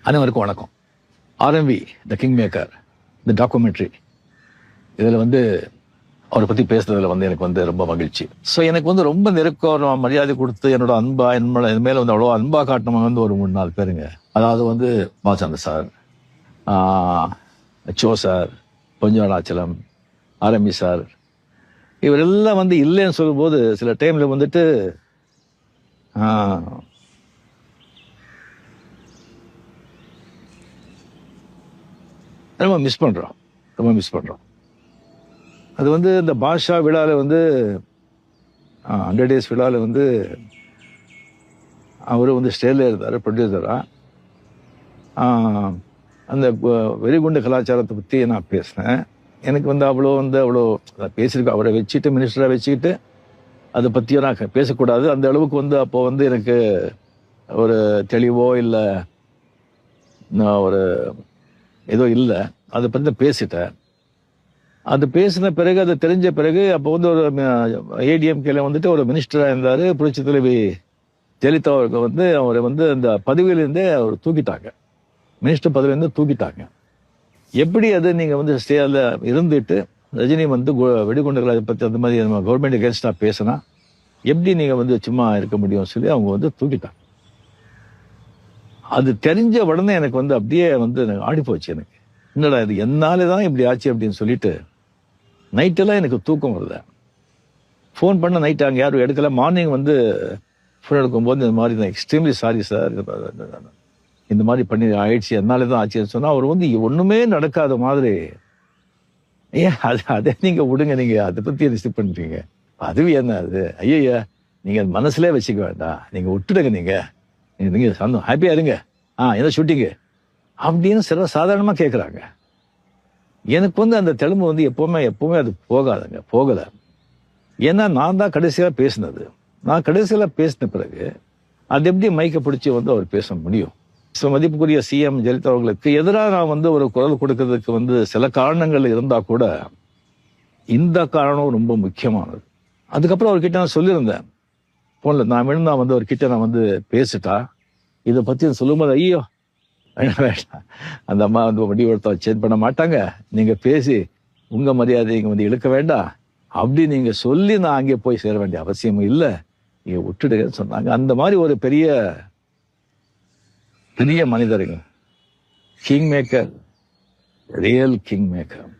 அனைவருக்கும் வணக்கம். RMV the king maker இந்த டாக்குமெண்ட்ரி இதில் அவரை பற்றி பேசுறதுல எனக்கு ரொம்ப மகிழ்ச்சி. ஸோ எனக்கு ரொம்ப நெருக்கம் மரியாதை கொடுத்து என்னோட அன்பா என் மேலே அவ்வளோ அன்பா காட்டினவங்க ஒரு 3-4 பேருங்க. அதாவது Balachandra sir, Cho sir, Ponjavanachalam, RMP sir, இவரெல்லாம் இல்லைன்னு சொல்லும்போது சில டைம்ல ரொம்ப மிஸ் பண்றோம். அது இந்த பாஷா விழாவில் 100 டேஸ் விழாவில் அவரு ஸ்டேஜில் இருந்தார் ப்ரொடியூசரா. அந்த வெறிகுண்டு கலாச்சாரத்தை பற்றி நான் பேசினேன். எனக்கு அவ்வளோ பேசியிருக்கேன். அவரை வச்சுட்டு மினிஸ்டராக வச்சுக்கிட்டு அதை பற்றியும் நான் பேசக்கூடாது. அந்த அளவுக்கு அப்போ எனக்கு ஒரு தெளிவோ இல்லை ஒரு ஏதோ இல்லை. அதை பற்றி பேசிட்டேன். அது பேசின பிறகு அது தெரிஞ்ச பிறகு அப்போ ஒரு ஏடிஎம்கேல ஒரு மினிஸ்டராக இருந்தார் புரட்சி தலைவி ஜெயலலிதா அவருக்கு அவரை அந்த பதவியிலேருந்தே அவர் தூக்கிட்டாங்க. மினிஸ்டர் பதவியிலேருந்து தூக்கிட்டாங்க. எப்படி அது நீங்கள் ஸ்டேல இருந்துட்டு ரஜினி வெடிகுண்டுகளை பற்றி அந்த மாதிரி நம்ம கவர்மெண்ட் அகேன்ஸ்டாக பேசினா எப்படி நீங்கள் சும்மா இருக்க முடியும்னு சொல்லி அவங்க தூக்கிட்டாங்க. அது தெரிஞ்ச உடனே எனக்கு அப்படியே எனக்கு ஆடி போச்சு. எனக்கு என்னடா இது என்னாலே தான் இப்படி ஆச்சு அப்படின்னு சொல்லிட்டு நைட்டெல்லாம் எனக்கு தூக்கம் வரல. ஃபோன் பண்ண நைட்டு அங்கே யாரும் எடுக்கல. மார்னிங் ஃபோன் எடுக்கும்போது இந்த மாதிரி தான் எக்ஸ்ட்ரீம்லி சாரி சார், இந்த மாதிரி பண்ணி ஆயிடுச்சு, என்னாலே தான் ஆச்சுன்னு சொன்னால் அவர் ஒன்றுமே நடக்காத மாதிரி ஏன் அதை நீங்கள் விடுங்க, நீங்கள் அதை பற்றி ரிசீவ் பண்ணுறீங்க, அதுவும் என்ன அது, ஐயா நீங்கள் மனசுலேயே வச்சுக்க வேண்டாம், நீங்கள் விட்டுடுங்க, நீங்கள் சந்தோம் ஹாப்பியாக இருங்க, ஏதோ ஷூட்டிங்கு அப்படின்னு சாதாரணமாக கேட்குறாங்க. எனக்கு அந்த தெலுங்கு எப்பவுமே அது போகலை. ஏன்னா நான் தான் கடைசியாக பேசினது. நான் கடைசியில் பேசின பிறகு அது எப்படி மைக்கை பிடிச்சி அவர் பேச முடியும்? ஸோ மதிப்புக்குரிய சிஎம் ஜெயலலிதா அவர்களுக்கு எதிராக நான் ஒரு குரல் கொடுக்கறதுக்கு சில காரணங்கள் இருந்தால் கூட இந்த காரணம் ரொம்ப முக்கியமானது. அதுக்கப்புறம் அவர்கிட்ட நான் சொல்லியிருந்தேன் ஃபோனில். நான் வேணும்னா அவர்கிட்ட நான் பேசிட்டா இதை பற்றி சொல்லும்போது ஐயோ வேண்டாம், அந்த அம்மா முடிவெடுத்த சேஞ்ச் பண்ண மாட்டாங்க, நீங்க பேசி உங்க மரியாதை இங்க இழுக்க வேண்டாம் அப்படி நீங்க சொல்லி நான் அங்கே போய் சேர வேண்டிய அவசியமும் இல்லை, நீங்க விட்டுடுங்கன்னு சொன்னாங்க. அந்த மாதிரி ஒரு பெரிய பெரிய மனிதருங்க, king maker, real king maker.